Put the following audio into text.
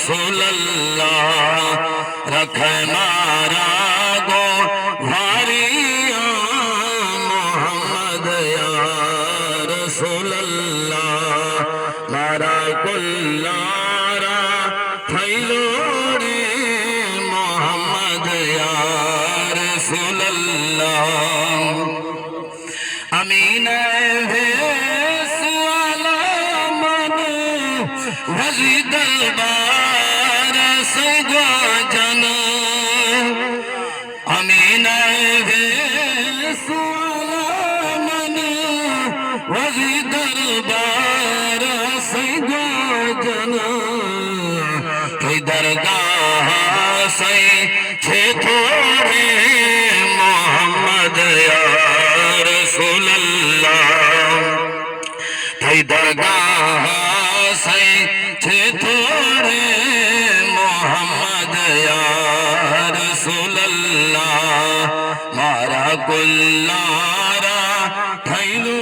रसूलल्लाह रख मारा गो भारिया मोहम्मद या रसूलल्लाह मारा कुल्लारा फैलो रे मोहम्मद या रसूलल्लाह अमीन वजी दरबार सगा जन अमीन मन वजी दरबार सगा जन दरगाह सही छे थोड़े मोहम्मद या रसूलल्लाह दरगाह सही छे थोड़े मोहम्मद या रसूलल्लाह मारा कुल्लारा थैलू